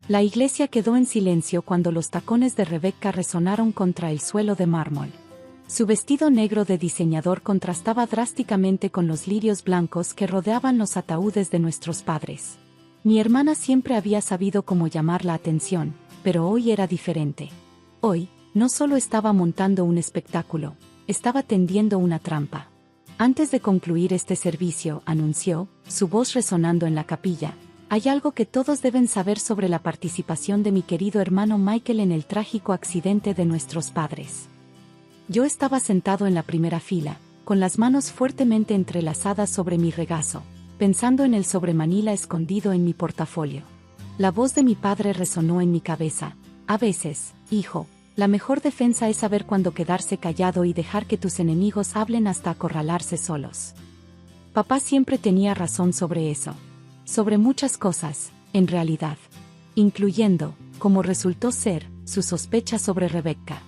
La iglesia quedó en silencio cuando los tacones de Rebecca resonaron contra el suelo de mármol. Su vestido negro de diseñador contrastaba drásticamente con los lirios blancos que rodeaban los ataúdes de nuestros padres. Mi hermana siempre había sabido cómo llamar la atención, pero hoy era diferente. Hoy, no solo estaba montando un espectáculo, estaba tendiendo una trampa. Antes de concluir este servicio, anunció, su voz resonando en la capilla, hay algo que todos deben saber sobre la participación de mi querido hermano Michael en el trágico accidente de nuestros padres. Yo estaba sentado en la primera fila, con las manos fuertemente entrelazadas sobre mi regazo, pensando en el sobremanila escondido en mi portafolio. La voz de mi padre resonó en mi cabeza. A veces, hijo, la mejor defensa es saber cuándo quedarse callado y dejar que tus enemigos hablen hasta acorralarse solos. Papá siempre tenía razón sobre eso. Sobre muchas cosas, en realidad. Incluyendo, como resultó ser, su sospecha sobre Rebecca.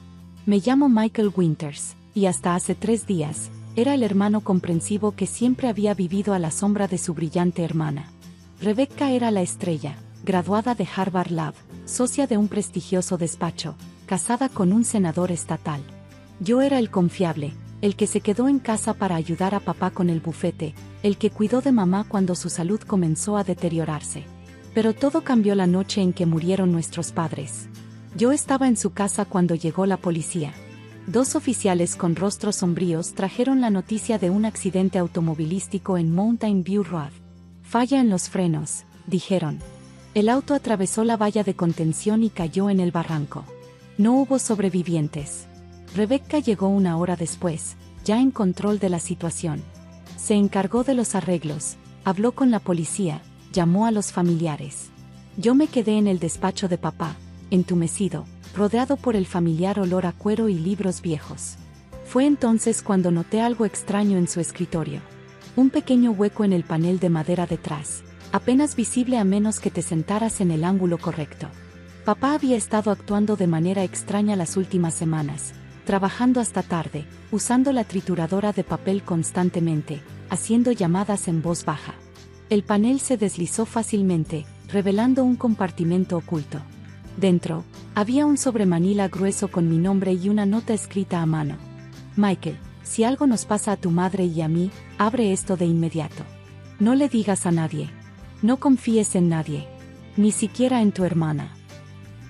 Me llamo Michael Winters, y hasta hace 3 días, era el hermano comprensivo que siempre había vivido a la sombra de su brillante hermana. Rebecca era la estrella, graduada de Harvard Lab, socia de un prestigioso despacho, casada con un senador estatal. Yo era el confiable, el que se quedó en casa para ayudar a papá con el bufete, el que cuidó de mamá cuando su salud comenzó a deteriorarse. Pero todo cambió la noche en que murieron nuestros padres. Yo estaba en su casa cuando llegó la policía. 2 oficiales con rostros sombríos trajeron la noticia de un accidente automovilístico en Mountain View Road. Falla en los frenos, dijeron. El auto atravesó la valla de contención y cayó en el barranco. No hubo sobrevivientes. Rebecca llegó 1 hora después, ya en control de la situación. Se encargó de los arreglos, habló con la policía, llamó a los familiares. Yo me quedé en el despacho de papá, entumecido, rodeado por el familiar olor a cuero y libros viejos. Fue entonces cuando noté algo extraño en su escritorio. Un pequeño hueco en el panel de madera detrás, apenas visible a menos que te sentaras en el ángulo correcto. Papá había estado actuando de manera extraña las últimas semanas, trabajando hasta tarde, usando la trituradora de papel constantemente, haciendo llamadas en voz baja. El panel se deslizó fácilmente, revelando un compartimento oculto. Dentro, había un sobremanila grueso con mi nombre y una nota escrita a mano. Michael, si algo nos pasa a tu madre y a mí, abre esto de inmediato. No le digas a nadie. No confíes en nadie. Ni siquiera en tu hermana.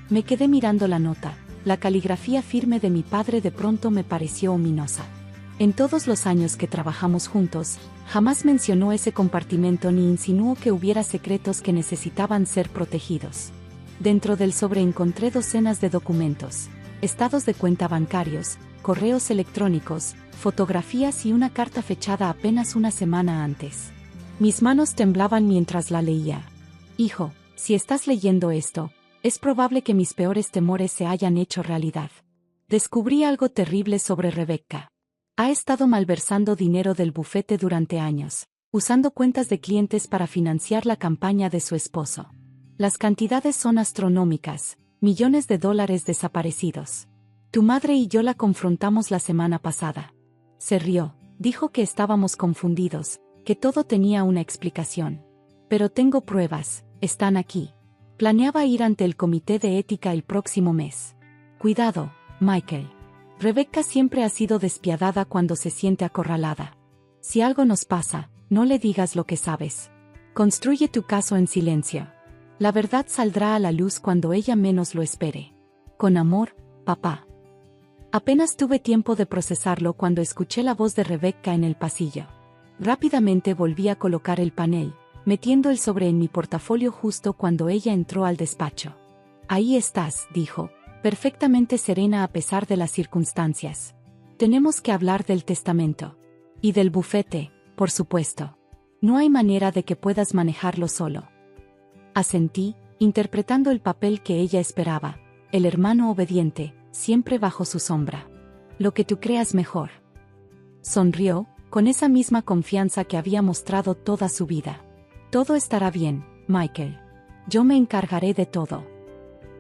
Me quedé mirando la nota. La caligrafía firme de mi padre de pronto me pareció ominosa. En todos los años que trabajamos juntos, jamás mencionó ese compartimento ni insinuó que hubiera secretos que necesitaban ser protegidos. Dentro del sobre encontré docenas de documentos, estados de cuenta bancarios, correos electrónicos, fotografías y una carta fechada apenas 1 semana antes. Mis manos temblaban mientras la leía. Hijo, si estás leyendo esto, es probable que mis peores temores se hayan hecho realidad. Descubrí algo terrible sobre Rebecca. Ha estado malversando dinero del bufete durante años, usando cuentas de clientes para financiar la campaña de su esposo. Las cantidades son astronómicas, millones de dólares desaparecidos. Tu madre y yo la confrontamos la semana pasada. Se rió, dijo que estábamos confundidos, que todo tenía una explicación. Pero tengo pruebas, están aquí. Planeaba ir ante el comité de ética el próximo mes. Cuidado, Michael. Rebecca siempre ha sido despiadada cuando se siente acorralada. Si algo nos pasa, no le digas lo que sabes. Construye tu caso en silencio. La verdad saldrá a la luz cuando ella menos lo espere. Con amor, papá. Apenas tuve tiempo de procesarlo cuando escuché la voz de Rebecca en el pasillo. Rápidamente volví a colocar el panel, metiendo el sobre en mi portafolio justo cuando ella entró al despacho. Ahí estás, dijo, perfectamente serena a pesar de las circunstancias. Tenemos que hablar del testamento. Y del bufete, por supuesto. No hay manera de que puedas manejarlo solo. Asentí, interpretando el papel que ella esperaba, el hermano obediente, siempre bajo su sombra. Lo que tú creas mejor. Sonrió, con esa misma confianza que había mostrado toda su vida. Todo estará bien, Michael. Yo me encargaré de todo.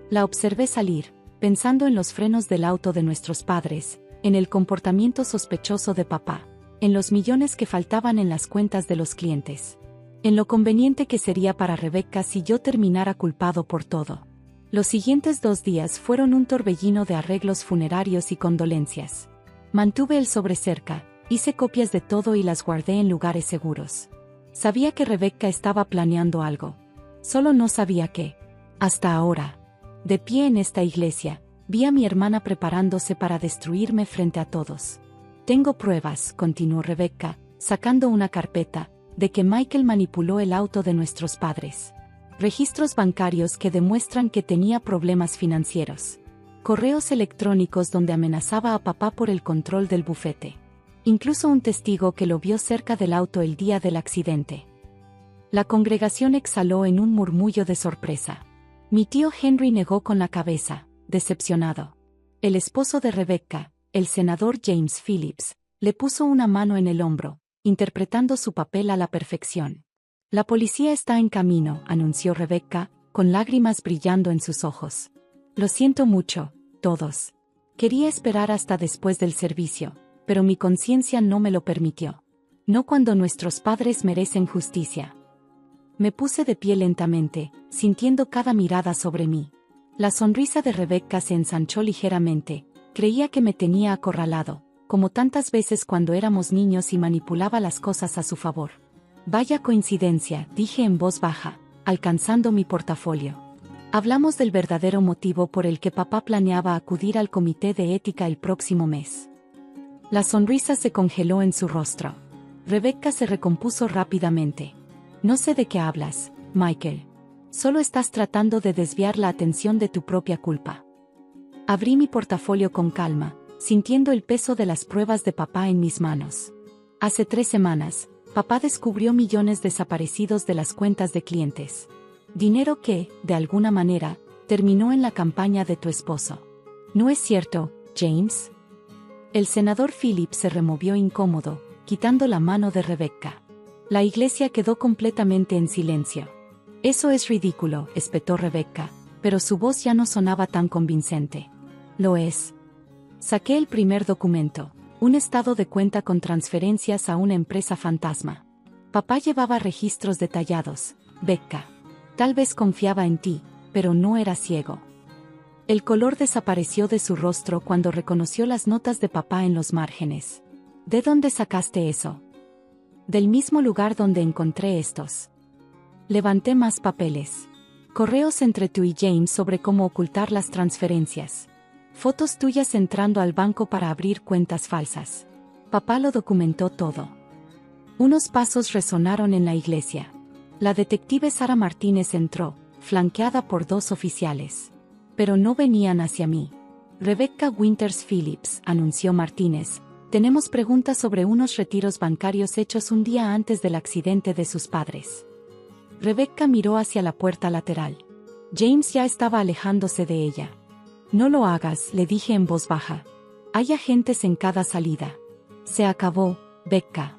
La observé salir, pensando en los frenos del auto de nuestros padres, en el comportamiento sospechoso de papá, en los millones que faltaban en las cuentas de los clientes. En lo conveniente que sería para Rebecca si yo terminara culpado por todo. Los siguientes 2 días fueron un torbellino de arreglos funerarios y condolencias. Mantuve el sobre cerca, hice copias de todo y las guardé en lugares seguros. Sabía que Rebecca estaba planeando algo. Solo no sabía qué. Hasta ahora. De pie en esta iglesia, vi a mi hermana preparándose para destruirme frente a todos. Tengo pruebas, continuó Rebecca, sacando una carpeta, de que Michael manipuló el auto de nuestros padres. Registros bancarios que demuestran que tenía problemas financieros. Correos electrónicos donde amenazaba a papá por el control del bufete. Incluso un testigo que lo vio cerca del auto el día del accidente. La congregación exhaló en un murmullo de sorpresa. Mi tío Henry negó con la cabeza, decepcionado. El esposo de Rebecca, el senador James Phillips, le puso una mano en el hombro, interpretando su papel a la perfección. La policía está en camino, anunció Rebecca, con lágrimas brillando en sus ojos. Lo siento mucho, todos. Quería esperar hasta después del servicio, pero mi conciencia no me lo permitió. No cuando nuestros padres merecen justicia. Me puse de pie lentamente, sintiendo cada mirada sobre mí. La sonrisa de Rebecca se ensanchó ligeramente, creía que me tenía acorralado, como tantas veces cuando éramos niños y manipulaba las cosas a su favor. Vaya coincidencia, dije en voz baja, alcanzando mi portafolio. Hablamos del verdadero motivo por el que papá planeaba acudir al comité de ética el próximo mes. La sonrisa se congeló en su rostro. Rebecca se recompuso rápidamente. No sé de qué hablas, Michael. Solo estás tratando de desviar la atención de tu propia culpa. Abrí mi portafolio con calma, sintiendo el peso de las pruebas de papá en mis manos. Hace 3 semanas, papá descubrió millones desaparecidos de las cuentas de clientes. Dinero que, de alguna manera, terminó en la campaña de tu esposo. ¿No es cierto, James? El senador Phillips se removió incómodo, quitando la mano de Rebecca. La iglesia quedó completamente en silencio. Eso es ridículo, espetó Rebecca, pero su voz ya no sonaba tan convincente. Lo es. Saqué el primer documento, un estado de cuenta con transferencias a una empresa fantasma. Papá llevaba registros detallados, Becca. Tal vez confiaba en ti, pero no era ciego. El color desapareció de su rostro cuando reconoció las notas de papá en los márgenes. ¿De dónde sacaste eso? Del mismo lugar donde encontré estos. Levanté más papeles. Correos entre tú y James sobre cómo ocultar las transferencias. Fotos tuyas entrando al banco para abrir cuentas falsas. Papá lo documentó todo. Unos pasos resonaron en la iglesia. La detective Sara Martínez entró, flanqueada por 2 oficiales. Pero no venían hacia mí. Rebecca Winters Phillips, anunció Martínez. Tenemos preguntas sobre unos retiros bancarios hechos un día antes del accidente de sus padres. Rebecca miró hacia la puerta lateral. James ya estaba alejándose de ella. No lo hagas, le dije en voz baja. Hay agentes en cada salida. Se acabó, Becca.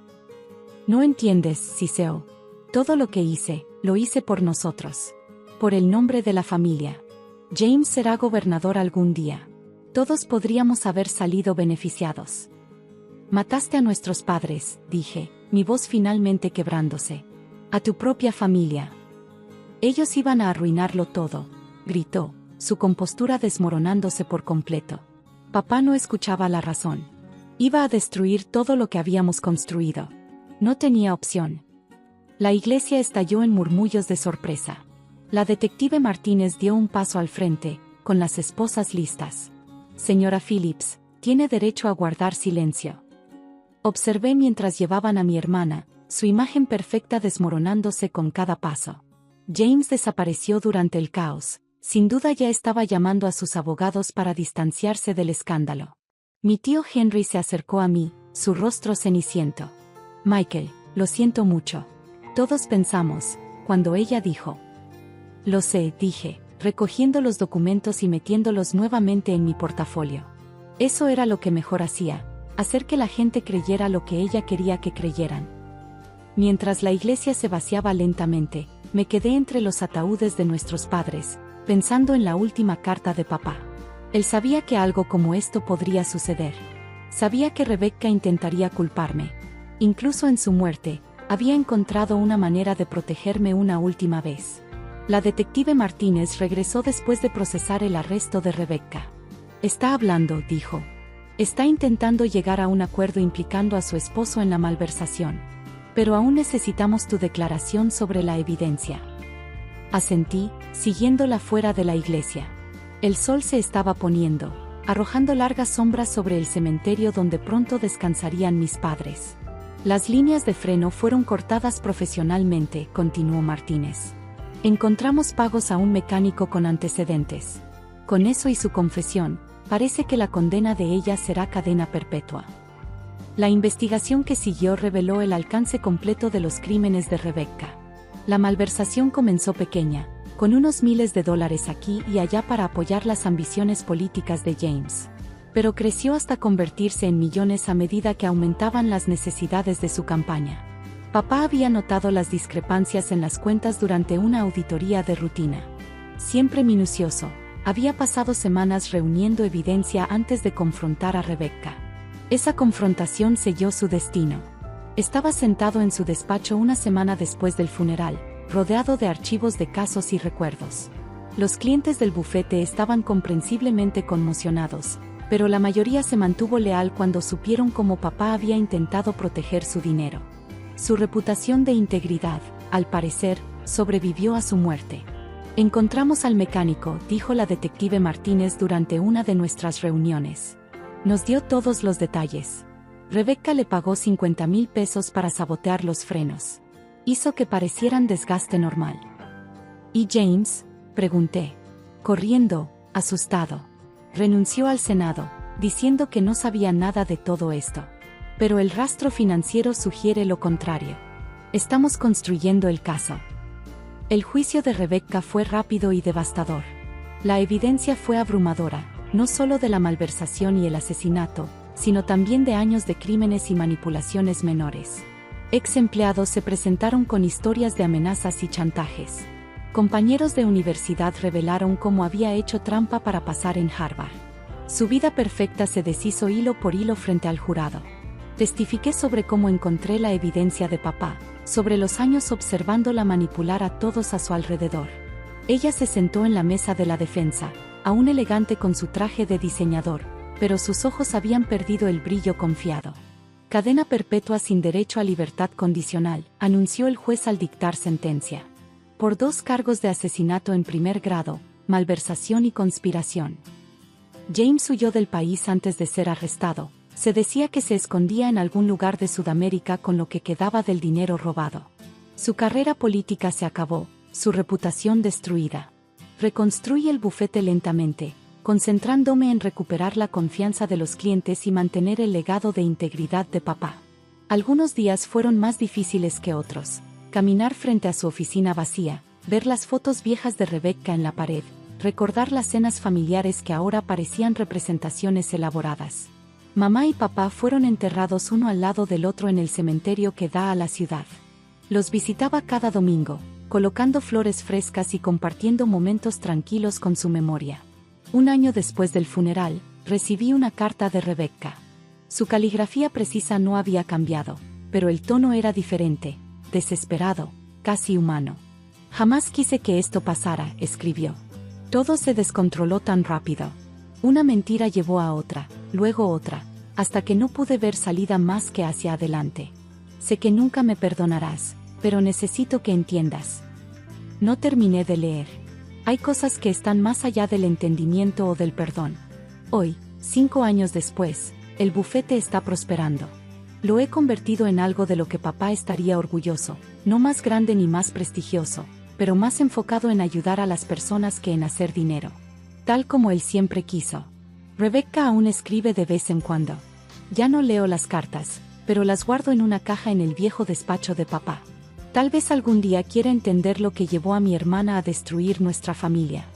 No entiendes, siseo. Todo lo que hice, lo hice por nosotros. Por el nombre de la familia. James será gobernador algún día. Todos podríamos haber salido beneficiados. Mataste a nuestros padres, dije, mi voz finalmente quebrándose. A tu propia familia. Ellos iban a arruinarlo todo, gritó, su compostura desmoronándose por completo. Papá no escuchaba la razón. Iba a destruir todo lo que habíamos construido. No tenía opción. La iglesia estalló en murmullos de sorpresa. La detective Martínez dio un paso al frente, con las esposas listas. Señora Phillips, tiene derecho a guardar silencio. Observé mientras llevaban a mi hermana, su imagen perfecta desmoronándose con cada paso. James desapareció durante el caos, sin duda ya estaba llamando a sus abogados para distanciarse del escándalo. Mi tío Henry se acercó a mí, su rostro ceniciento. Michael, lo siento mucho. Todos pensamos, cuando ella dijo. Lo sé, dije, recogiendo los documentos y metiéndolos nuevamente en mi portafolio. Eso era lo que mejor hacía, hacer que la gente creyera lo que ella quería que creyeran. Mientras la iglesia se vaciaba lentamente, me quedé entre los ataúdes de nuestros padres, pensando en la última carta de papá. Él sabía que algo como esto podría suceder. Sabía que Rebecca intentaría culparme. Incluso en su muerte, había encontrado una manera de protegerme una última vez. La detective Martínez regresó después de procesar el arresto de Rebecca. Está hablando, dijo. Está intentando llegar a un acuerdo implicando a su esposo en la malversación. Pero aún necesitamos tu declaración sobre la evidencia. Asentí, siguiéndola fuera de la iglesia. El sol se estaba poniendo, arrojando largas sombras sobre el cementerio donde pronto descansarían mis padres. Las líneas de freno fueron cortadas profesionalmente, continuó Martínez. Encontramos pagos a un mecánico con antecedentes. Con eso y su confesión, parece que la condena de ella será cadena perpetua. La investigación que siguió reveló el alcance completo de los crímenes de Rebecca. La malversación comenzó pequeña, con unos miles de dólares aquí y allá para apoyar las ambiciones políticas de James. Pero creció hasta convertirse en millones a medida que aumentaban las necesidades de su campaña. Papá había notado las discrepancias en las cuentas durante una auditoría de rutina. Siempre minucioso, había pasado semanas reuniendo evidencia antes de confrontar a Rebecca. Esa confrontación selló su destino. Estaba sentado en su despacho una semana después del funeral, rodeado de archivos de casos y recuerdos. Los clientes del bufete estaban comprensiblemente conmocionados, pero la mayoría se mantuvo leal cuando supieron cómo papá había intentado proteger su dinero. Su reputación de integridad, al parecer, sobrevivió a su muerte. Encontramos al mecánico, dijo la detective Martínez durante una de nuestras reuniones. Nos dio todos los detalles. Rebecca le pagó 50,000 pesos para sabotear los frenos. Hizo que parecieran desgaste normal. ¿Y James?, pregunté. Corriendo, asustado. Renunció al Senado, diciendo que no sabía nada de todo esto. Pero el rastro financiero sugiere lo contrario. Estamos construyendo el caso. El juicio de Rebecca fue rápido y devastador. La evidencia fue abrumadora, no solo de la malversación y el asesinato, sino también de años de crímenes y manipulaciones menores. Ex empleados se presentaron con historias de amenazas y chantajes. Compañeros de universidad revelaron cómo había hecho trampa para pasar en Harvard. Su vida perfecta se deshizo hilo por hilo frente al jurado. Testifiqué sobre cómo encontré la evidencia de papá, sobre los años observándola manipular a todos a su alrededor. Ella se sentó en la mesa de la defensa, aún elegante con su traje de diseñador, pero sus ojos habían perdido el brillo confiado. Cadena perpetua sin derecho a libertad condicional, anunció el juez al dictar sentencia. Por 2 cargos de asesinato en primer grado, malversación y conspiración. James huyó del país antes de ser arrestado. Se decía que se escondía en algún lugar de Sudamérica con lo que quedaba del dinero robado. Su carrera política se acabó, su reputación destruida. Reconstruí el bufete lentamente, concentrándome en recuperar la confianza de los clientes y mantener el legado de integridad de papá. Algunos días fueron más difíciles que otros. Caminar frente a su oficina vacía, ver las fotos viejas de Rebecca en la pared, recordar las cenas familiares que ahora parecían representaciones elaboradas. Mamá y papá fueron enterrados uno al lado del otro en el cementerio que da a la ciudad. Los visitaba cada domingo, colocando flores frescas y compartiendo momentos tranquilos con su memoria. Un año después del funeral, recibí una carta de Rebecca. Su caligrafía precisa no había cambiado, pero el tono era diferente, desesperado, casi humano. Jamás quise que esto pasara, escribió. Todo se descontroló tan rápido. Una mentira llevó a otra, luego otra, hasta que no pude ver salida más que hacia adelante. Sé que nunca me perdonarás, pero necesito que entiendas. No terminé de leer. Hay cosas que están más allá del entendimiento o del perdón. Hoy, 5 años después, el bufete está prosperando. Lo he convertido en algo de lo que papá estaría orgulloso, no más grande ni más prestigioso, pero más enfocado en ayudar a las personas que en hacer dinero. Tal como él siempre quiso. Rebecca aún escribe de vez en cuando. Ya no leo las cartas, pero las guardo en una caja en el viejo despacho de papá. Tal vez algún día quiera entender lo que llevó a mi hermana a destruir nuestra familia.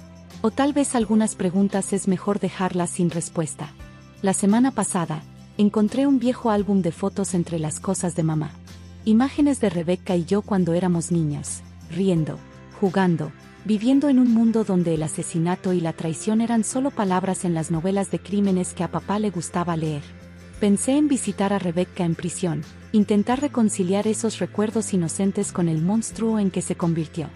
O tal vez algunas preguntas es mejor dejarlas sin respuesta. La semana pasada, encontré un viejo álbum de fotos entre las cosas de mamá. Imágenes de Rebecca y yo cuando éramos niños, riendo, jugando, viviendo en un mundo donde el asesinato y la traición eran solo palabras en las novelas de crímenes que a papá le gustaba leer. Pensé en visitar a Rebecca en prisión, intentar reconciliar esos recuerdos inocentes con el monstruo en que se convirtió.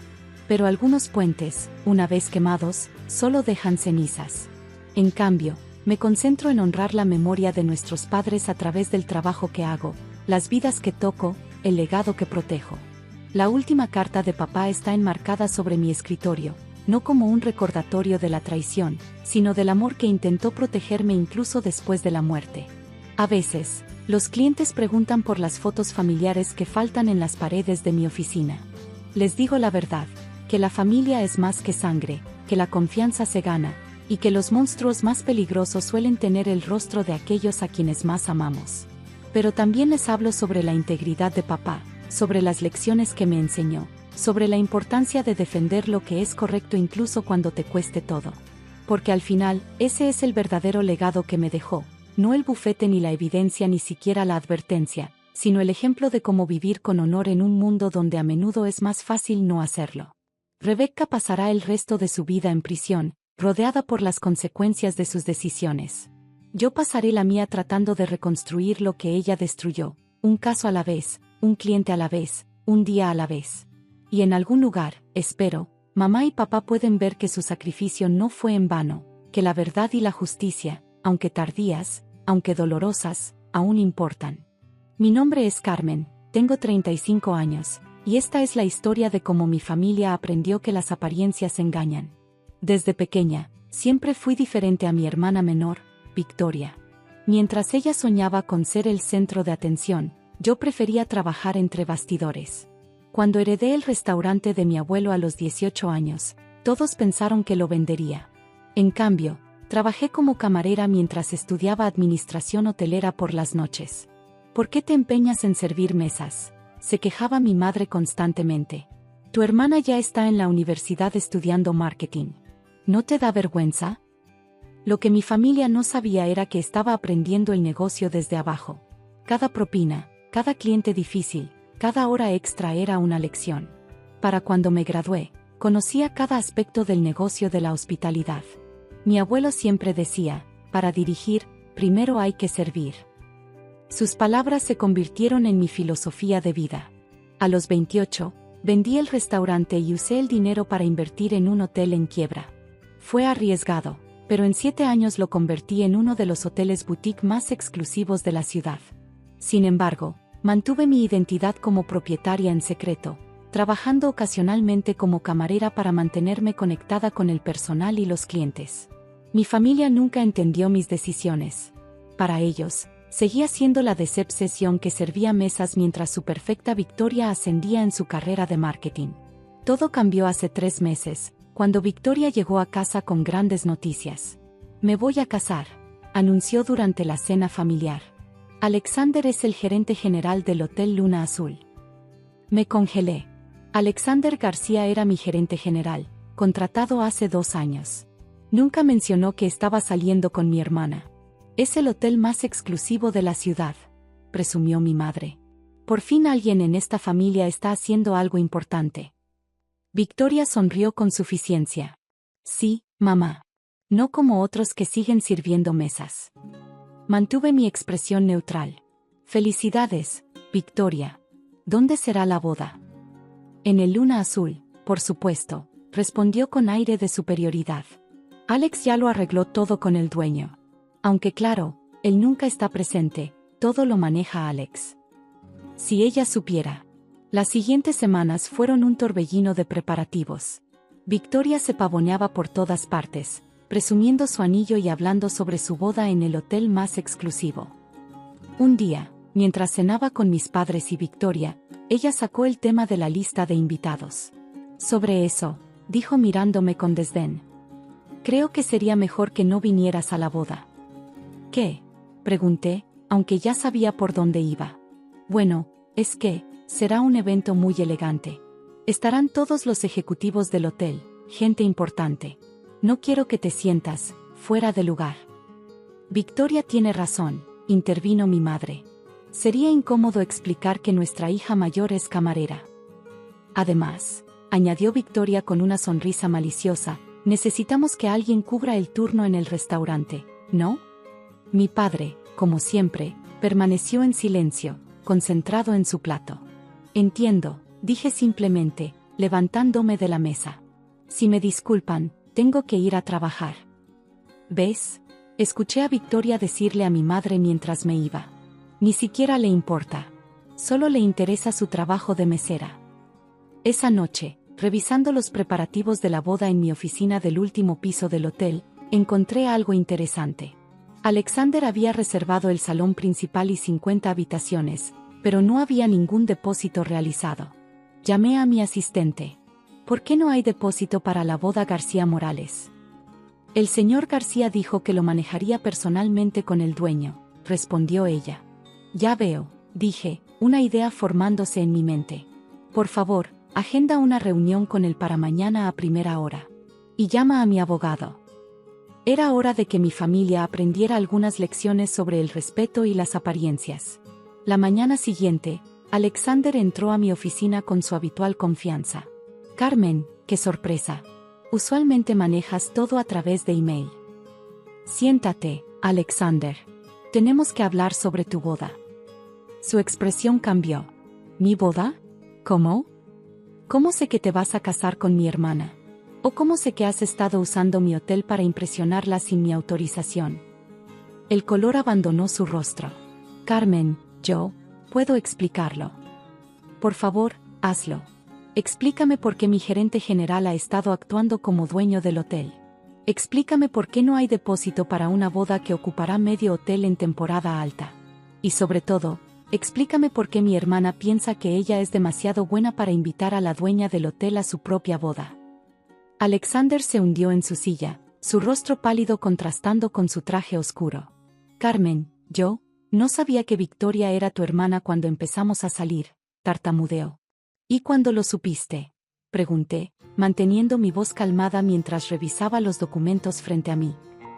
Pero algunos puentes, una vez quemados, solo dejan cenizas. En cambio, me concentro en honrar la memoria de nuestros padres a través del trabajo que hago, las vidas que toco, el legado que protejo. La última carta de papá está enmarcada sobre mi escritorio, no como un recordatorio de la traición, sino del amor que intentó protegerme incluso después de la muerte. A veces, los clientes preguntan por las fotos familiares que faltan en las paredes de mi oficina. Les digo la verdad, que la familia es más que sangre, que la confianza se gana, y que los monstruos más peligrosos suelen tener el rostro de aquellos a quienes más amamos. Pero también les hablo sobre la integridad de papá, sobre las lecciones que me enseñó, sobre la importancia de defender lo que es correcto incluso cuando te cueste todo. Porque al final, ese es el verdadero legado que me dejó, no el bufete ni la evidencia ni siquiera la advertencia, sino el ejemplo de cómo vivir con honor en un mundo donde a menudo es más fácil no hacerlo. Rebecca pasará el resto de su vida en prisión, rodeada por las consecuencias de sus decisiones. Yo pasaré la mía tratando de reconstruir lo que ella destruyó, un caso a la vez, un cliente a la vez, un día a la vez. Y en algún lugar, espero, mamá y papá pueden ver que su sacrificio no fue en vano, que la verdad y la justicia, aunque tardías, aunque dolorosas, aún importan. Mi nombre es Carmen, tengo 35 años, y esta es la historia de cómo mi familia aprendió que las apariencias engañan. Desde pequeña, siempre fui diferente a mi hermana menor, Victoria. Mientras ella soñaba con ser el centro de atención, yo prefería trabajar entre bastidores. Cuando heredé el restaurante de mi abuelo a los 18 años, todos pensaron que lo vendería. En cambio, trabajé como camarera mientras estudiaba administración hotelera por las noches. ¿Por qué te empeñas en servir mesas?, se quejaba mi madre constantemente. Tu hermana ya está en la universidad estudiando marketing. ¿No te da vergüenza? Lo que mi familia no sabía era que estaba aprendiendo el negocio desde abajo. Cada propina, cada cliente difícil, cada hora extra era una lección. Para cuando me gradué, conocía cada aspecto del negocio de la hospitalidad. Mi abuelo siempre decía, para dirigir, primero hay que servir. Sus palabras se convirtieron en mi filosofía de vida. A los 28, vendí el restaurante y usé el dinero para invertir en un hotel en quiebra. Fue arriesgado, pero en 7 años lo convertí en uno de los hoteles boutique más exclusivos de la ciudad. Sin embargo, mantuve mi identidad como propietaria en secreto, trabajando ocasionalmente como camarera para mantenerme conectada con el personal y los clientes. Mi familia nunca entendió mis decisiones. Para ellos, seguía siendo la decepción que servía mesas mientras su perfecta Victoria ascendía en su carrera de marketing. Todo cambió hace 3 meses, cuando Victoria llegó a casa con grandes noticias. Me voy a casar, anunció durante la cena familiar. Alexander es el gerente general del Hotel Luna Azul. Me congelé. Alexander García era mi gerente general, contratado hace 2 años. Nunca mencionó que estaba saliendo con mi hermana. Es el hotel más exclusivo de la ciudad, presumió mi madre. Por fin alguien en esta familia está haciendo algo importante. Victoria sonrió con suficiencia. Sí, mamá. No como otros que siguen sirviendo mesas. Mantuve mi expresión neutral. Felicidades, Victoria. ¿Dónde será la boda? En el Luna Azul, por supuesto, respondió con aire de superioridad. Alex ya lo arregló todo con el dueño. Aunque claro, él nunca está presente, todo lo maneja Alex. Si ella supiera. Las siguientes semanas fueron un torbellino de preparativos. Victoria se pavoneaba por todas partes, presumiendo su anillo y hablando sobre su boda en el hotel más exclusivo. Un día, mientras cenaba con mis padres y Victoria, ella sacó el tema de la lista de invitados. Sobre eso, dijo mirándome con desdén. Creo que sería mejor que no vinieras a la boda. ¿Qué?, pregunté, aunque ya sabía por dónde iba. Bueno, es que, será un evento muy elegante. Estarán todos los ejecutivos del hotel, gente importante. No quiero que te sientas fuera de lugar. Victoria tiene razón, intervino mi madre. Sería incómodo explicar que nuestra hija mayor es camarera. Además, añadió Victoria con una sonrisa maliciosa, necesitamos que alguien cubra el turno en el restaurante, ¿no? Mi padre, como siempre, permaneció en silencio, concentrado en su plato. Entiendo, dije simplemente, levantándome de la mesa. Si me disculpan, tengo que ir a trabajar. ¿Ves? Escuché a Victoria decirle a mi madre mientras me iba. Ni siquiera le importa. Solo le interesa su trabajo de mesera. Esa noche, revisando los preparativos de la boda en mi oficina del último piso del hotel, encontré algo interesante. Alexander había reservado el salón principal y 50 habitaciones, pero no había ningún depósito realizado. Llamé a mi asistente. ¿Por qué no hay depósito para la boda García Morales? El señor García dijo que lo manejaría personalmente con el dueño, respondió ella. Ya veo, dije, una idea formándose en mi mente. Por favor, agenda una reunión con él para mañana a primera hora. Y llama a mi abogado. Era hora de que mi familia aprendiera algunas lecciones sobre el respeto y las apariencias. La mañana siguiente, Alexander entró a mi oficina con su habitual confianza. Carmen, qué sorpresa. Usualmente manejas todo a través de email. Siéntate, Alexander. Tenemos que hablar sobre tu boda. Su expresión cambió. ¿Mi boda? ¿Cómo? ¿Cómo sé que te vas a casar con mi hermana? ¿O cómo sé que has estado usando mi hotel para impresionarla sin mi autorización? El color abandonó su rostro. Carmen, yo puedo explicarlo. Por favor, hazlo. Explícame por qué mi gerente general ha estado actuando como dueño del hotel. Explícame por qué no hay depósito para una boda que ocupará medio hotel en temporada alta. Y sobre todo, explícame por qué mi hermana piensa que ella es demasiado buena para invitar a la dueña del hotel a su propia boda. Alexander se hundió en su silla, su rostro pálido contrastando con su traje oscuro. Carmen, yo no sabía que Victoria era tu hermana cuando empezamos a salir, tartamudeó. ¿Y cuándo lo supiste? Pregunté, manteniendo mi voz calmada mientras revisaba los documentos frente a mí.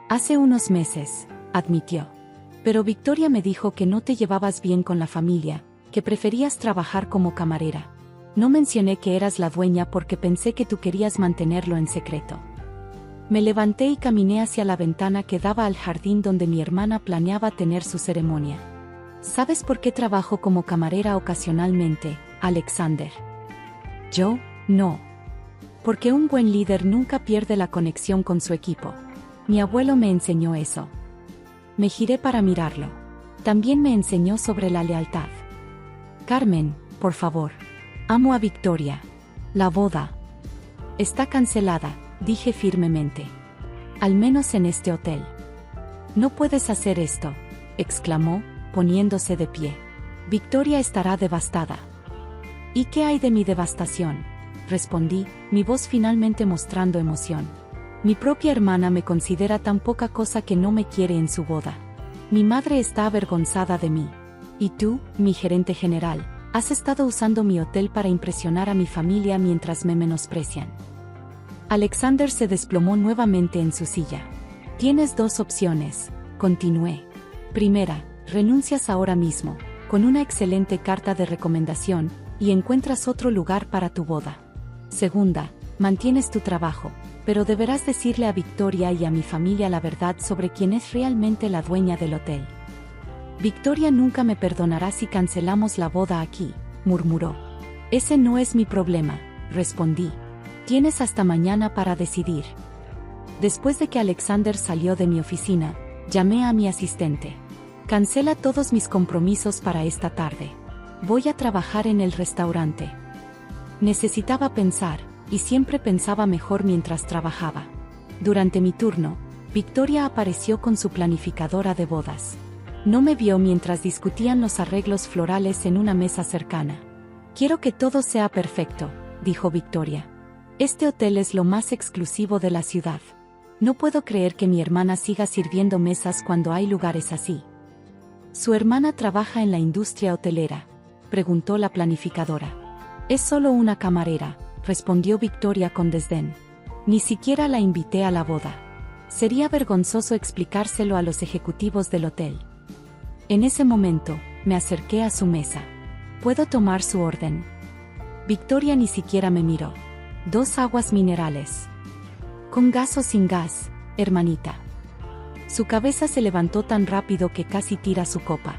Hace unos meses, admitió. Pero Victoria me dijo que no te llevabas bien con la familia, que preferías trabajar como camarera. No mencioné que eras la dueña porque pensé que tú querías mantenerlo en secreto. Me levanté y caminé hacia la ventana que daba al jardín donde mi hermana planeaba tener su ceremonia. ¿Sabes por qué trabajo como camarera ocasionalmente, Alexander? Yo, no. Porque un buen líder nunca pierde la conexión con su equipo. Mi abuelo me enseñó eso. Me giré para mirarlo. También me enseñó sobre la lealtad. Carmen, por favor. Amo a Victoria. La boda está cancelada, dije firmemente. Al menos en este hotel. No puedes hacer esto, exclamó, poniéndose de pie. Victoria estará devastada. ¿Y qué hay de mi devastación? Respondí, mi voz finalmente mostrando emoción. Mi propia hermana me considera tan poca cosa que no me quiere en su boda. Mi madre está avergonzada de mí. Y tú, mi gerente general, has estado usando mi hotel para impresionar a mi familia mientras me menosprecian. Alexander se desplomó nuevamente en su silla. Tienes dos opciones, continué. Primera, renuncias ahora mismo, con una excelente carta de recomendación, y encuentras otro lugar para tu boda. Segunda, mantienes tu trabajo, pero deberás decirle a Victoria y a mi familia la verdad sobre quién es realmente la dueña del hotel. Victoria nunca me perdonará si cancelamos la boda aquí, murmuró. Ese no es mi problema, respondí. Tienes hasta mañana para decidir. Después de que Alexander salió de mi oficina, llamé a mi asistente. Cancela todos mis compromisos para esta tarde. Voy a trabajar en el restaurante. Necesitaba pensar, y siempre pensaba mejor mientras trabajaba. Durante mi turno, Victoria apareció con su planificadora de bodas. No me vio mientras discutían los arreglos florales en una mesa cercana. Quiero que todo sea perfecto, dijo Victoria. Este hotel es lo más exclusivo de la ciudad. No puedo creer que mi hermana siga sirviendo mesas cuando hay lugares así. ¿Su hermana trabaja en la industria hotelera?, preguntó la planificadora. Es solo una camarera, respondió Victoria con desdén. Ni siquiera la invité a la boda. Sería vergonzoso explicárselo a los ejecutivos del hotel. En ese momento, me acerqué a su mesa. ¿Puedo tomar su orden? Victoria ni siquiera me miró. 2 aguas minerales. ¿Con gas o sin gas, hermanita? Su cabeza se levantó tan rápido que casi tira su copa.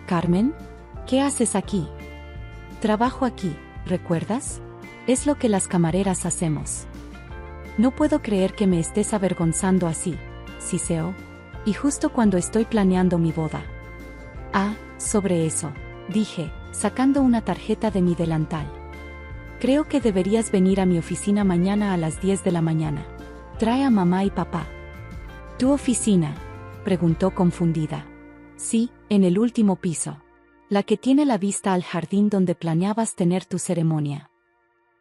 ¿Carmen? ¿Qué haces aquí? Trabajo aquí, ¿recuerdas? Es lo que las camareras hacemos. No puedo creer que me estés avergonzando así, Siseo. Y justo cuando estoy planeando mi boda. Ah, sobre eso, dije, sacando una tarjeta de mi delantal. Creo que deberías venir a mi oficina mañana a las 10 de la mañana. Trae a mamá y papá. ¿Tu oficina?, preguntó confundida. Sí, en el último piso. La que tiene la vista al jardín donde planeabas tener tu ceremonia.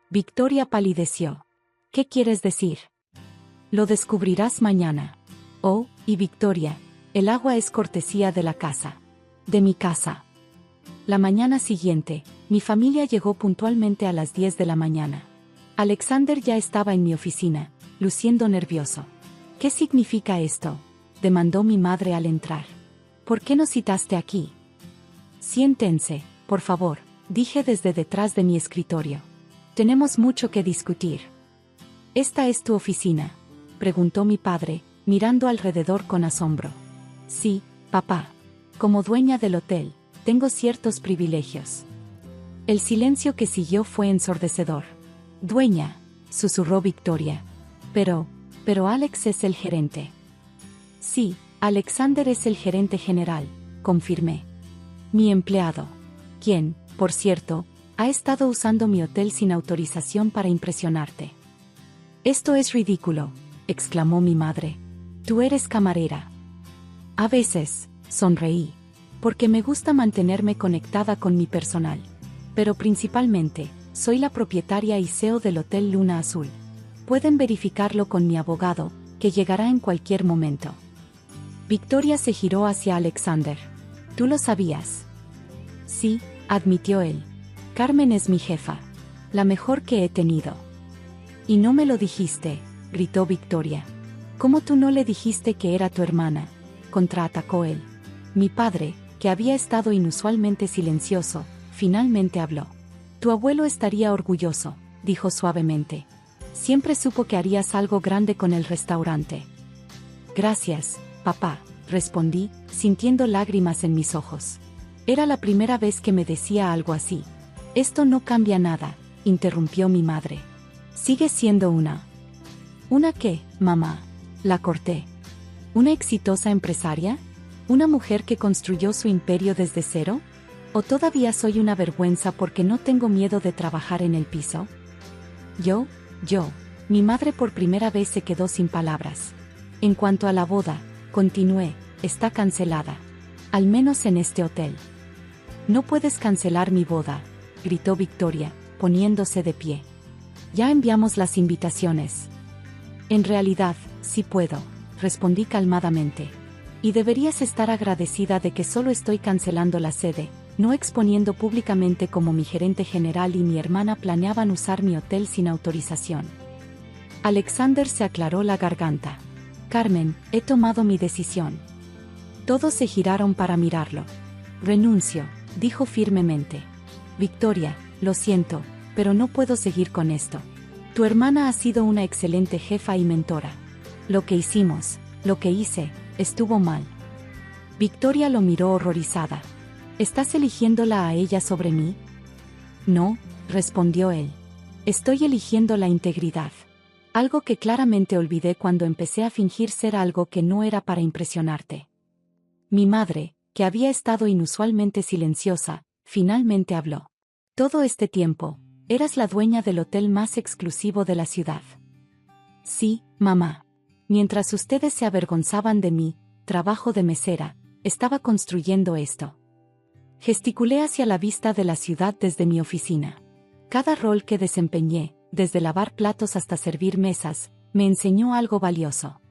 Victoria palideció. ¿Qué quieres decir? Lo descubrirás mañana. Oh, y Victoria, el agua es cortesía de la casa. De mi casa. La mañana siguiente, mi familia llegó puntualmente a las 10 de la mañana. Alexander ya estaba en mi oficina, luciendo nervioso. ¿Qué significa esto?, demandó mi madre al entrar. ¿Por qué nos citaste aquí? Siéntense, por favor, dije desde detrás de mi escritorio. Tenemos mucho que discutir. ¿Esta es tu oficina?, preguntó mi padre, mirando alrededor con asombro. Sí, papá. Como dueña del hotel, tengo ciertos privilegios. El silencio que siguió fue ensordecedor. Dueña, susurró Victoria. Pero Alex es el gerente. Sí, Alexander es el gerente general, confirmé. Mi empleado. Quien, por cierto, ha estado usando mi hotel sin autorización para impresionarte. Esto es ridículo, exclamó mi madre. Tú eres camarera. A veces, sonreí, porque me gusta mantenerme conectada con mi personal. Pero principalmente, soy la propietaria y CEO del Hotel Luna Azul. Pueden verificarlo con mi abogado, que llegará en cualquier momento. Victoria se giró hacia Alexander. ¿Tú lo sabías? Sí, admitió él. Carmen es mi jefa. La mejor que he tenido. Y no me lo dijiste, gritó Victoria. ¿Cómo tú no le dijiste que era tu hermana?, contraatacó él. Mi padre, que había estado inusualmente silencioso, finalmente habló. Tu abuelo estaría orgulloso, dijo suavemente. Siempre supo que harías algo grande con el restaurante. Gracias, papá, respondí, sintiendo lágrimas en mis ojos. Era la primera vez que me decía algo así. Esto no cambia nada, interrumpió mi madre. Sigue siendo una. ¿Una qué, mamá? La corté. ¿Una exitosa empresaria? ¿Una mujer que construyó su imperio desde cero? ¿O todavía soy una vergüenza porque no tengo miedo de trabajar en el piso? Yo. Mi madre por primera vez se quedó sin palabras. En cuanto a la boda, continué, está cancelada. Al menos en este hotel. No puedes cancelar mi boda, gritó Victoria, poniéndose de pie. Ya enviamos las invitaciones. En realidad, sí puedo, respondí calmadamente. Y deberías estar agradecida de que solo estoy cancelando la sede, no exponiendo públicamente como mi gerente general y mi hermana planeaban usar mi hotel sin autorización. Alexander se aclaró la garganta. Carmen, he tomado mi decisión. Todos se giraron para mirarlo. Renuncio, dijo firmemente. Victoria, lo siento, pero no puedo seguir con esto. Tu hermana ha sido una excelente jefa y mentora. Lo que hicimos, lo que hice, estuvo mal. Victoria lo miró horrorizada. ¿Estás eligiéndola a ella sobre mí? No, respondió él. Estoy eligiendo la integridad. Algo que claramente olvidé cuando empecé a fingir ser algo que no era para impresionarte. Mi madre, que había estado inusualmente silenciosa, finalmente habló. Todo este tiempo, eras la dueña del hotel más exclusivo de la ciudad. Sí, mamá. Mientras ustedes se avergonzaban de mi trabajo de mesera, estaba construyendo esto. Gesticulé hacia la vista de la ciudad desde mi oficina. Cada rol que desempeñé, desde lavar platos hasta servir mesas, me enseñó algo valioso.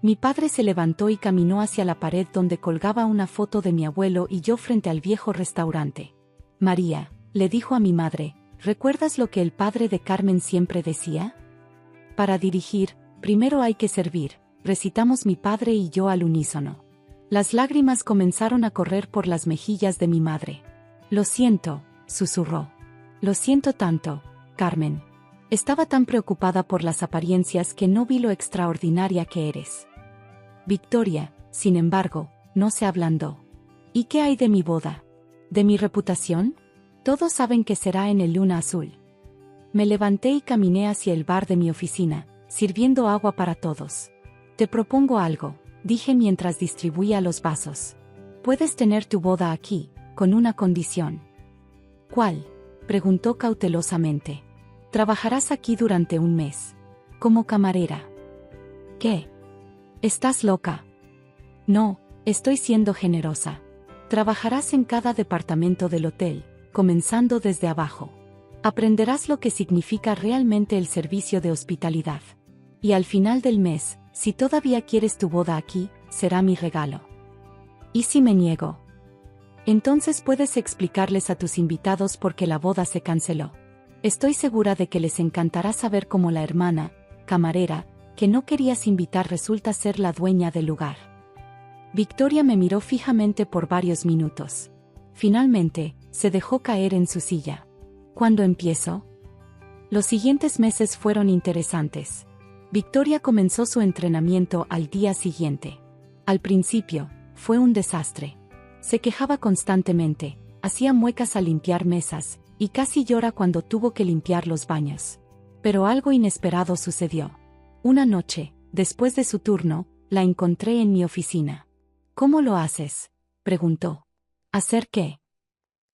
Mi padre se levantó y caminó hacia la pared donde colgaba una foto de mi abuelo y yo frente al viejo restaurante. María, le dijo a mi madre, ¿recuerdas lo que el padre de Carmen siempre decía? Para dirigir, primero hay que servir, recitamos mi padre y yo al unísono. Las lágrimas comenzaron a correr por las mejillas de mi madre. Lo siento, susurró. Lo siento tanto, Carmen. Estaba tan preocupada por las apariencias que no vi lo extraordinaria que eres. Victoria, sin embargo, no se ablandó. ¿Y qué hay de mi boda? ¿De mi reputación? Todos saben que será en el Luna Azul. Me levanté y caminé hacia el bar de mi oficina, sirviendo agua para todos. Te propongo algo, dije mientras distribuía los vasos. Puedes tener tu boda aquí, con una condición. ¿Cuál? Preguntó cautelosamente. Trabajarás aquí durante un mes. Como camarera. ¿Qué? ¿Estás loca? No, estoy siendo generosa. Trabajarás en cada departamento del hotel, comenzando desde abajo. Aprenderás lo que significa realmente el servicio de hospitalidad. Y al final del mes, si todavía quieres tu boda aquí, será mi regalo. ¿Y si me niego? Entonces puedes explicarles a tus invitados por qué la boda se canceló. Estoy segura de que les encantará saber cómo la hermana, camarera, que no querías invitar resulta ser la dueña del lugar. Victoria me miró fijamente por varios minutos. Finalmente, se dejó caer en su silla. ¿Cuándo empiezo? Los siguientes meses fueron interesantes. Victoria comenzó su entrenamiento al día siguiente. Al principio, fue un desastre. Se quejaba constantemente, hacía muecas al limpiar mesas, y casi llora cuando tuvo que limpiar los baños. Pero algo inesperado sucedió. Una noche, después de su turno, la encontré en mi oficina. ¿Cómo lo haces?, preguntó. ¿Hacer qué?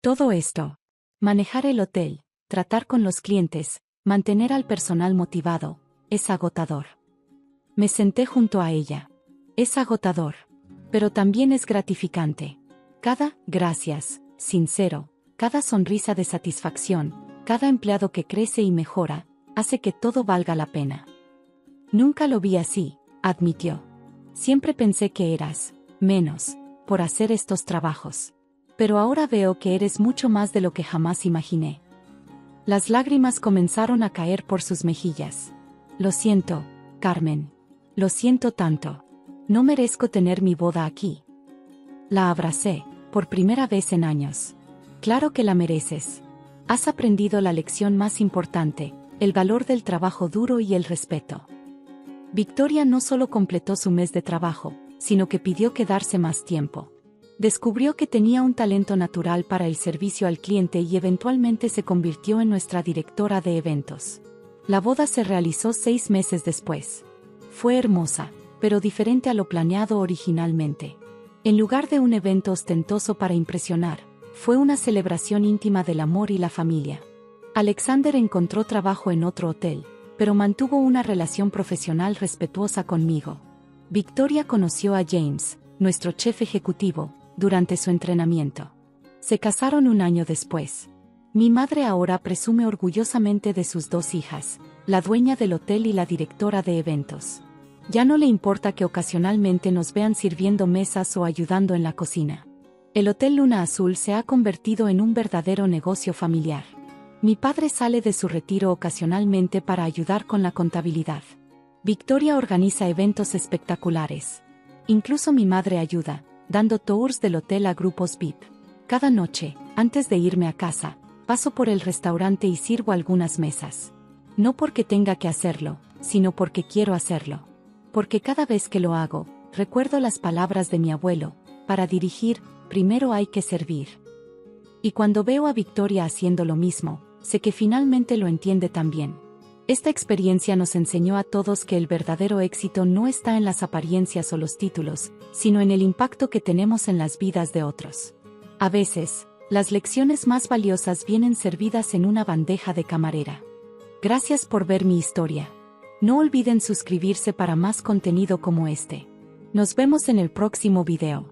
Todo esto. Manejar el hotel, tratar con los clientes, mantener al personal motivado, es agotador. Me senté junto a ella. Es agotador. Pero también es gratificante. Cada gracias, sincero, cada sonrisa de satisfacción, cada empleado que crece y mejora, hace que todo valga la pena. Nunca lo vi así, admitió. Siempre pensé que eras menos por hacer estos trabajos. Pero ahora veo que eres mucho más de lo que jamás imaginé. Las lágrimas comenzaron a caer por sus mejillas. Lo siento, Carmen. Lo siento tanto. No merezco tener mi boda aquí. La abracé, por primera vez en años. Claro que la mereces. Has aprendido la lección más importante, el valor del trabajo duro y el respeto. Victoria no solo completó su mes de trabajo, sino que pidió quedarse más tiempo. Descubrió que tenía un talento natural para el servicio al cliente y eventualmente se convirtió en nuestra directora de eventos. La boda se realizó 6 meses después. Fue hermosa, pero diferente a lo planeado originalmente. En lugar de un evento ostentoso para impresionar, fue una celebración íntima del amor y la familia. Alexander encontró trabajo en otro hotel, pero mantuvo una relación profesional respetuosa conmigo. Victoria conoció a James, nuestro chef ejecutivo, durante su entrenamiento. Se casaron un año después. Mi madre ahora presume orgullosamente de sus 2 hijas, la dueña del hotel y la directora de eventos. Ya no le importa que ocasionalmente nos vean sirviendo mesas o ayudando en la cocina. El Hotel Luna Azul se ha convertido en un verdadero negocio familiar. Mi padre sale de su retiro ocasionalmente para ayudar con la contabilidad. Victoria organiza eventos espectaculares. Incluso mi madre ayuda, dando tours del hotel a grupos VIP. Cada noche, antes de irme a casa, paso por el restaurante y sirvo algunas mesas. No porque tenga que hacerlo, sino porque quiero hacerlo. Porque cada vez que lo hago, recuerdo las palabras de mi abuelo: para dirigir, primero hay que servir. Y cuando veo a Victoria haciendo lo mismo, sé que finalmente lo entiende también. Esta experiencia nos enseñó a todos que el verdadero éxito no está en las apariencias o los títulos, sino en el impacto que tenemos en las vidas de otros. A veces, las lecciones más valiosas vienen servidas en una bandeja de camarera. Gracias por ver mi historia. No olviden suscribirse para más contenido como este. Nos vemos en el próximo video.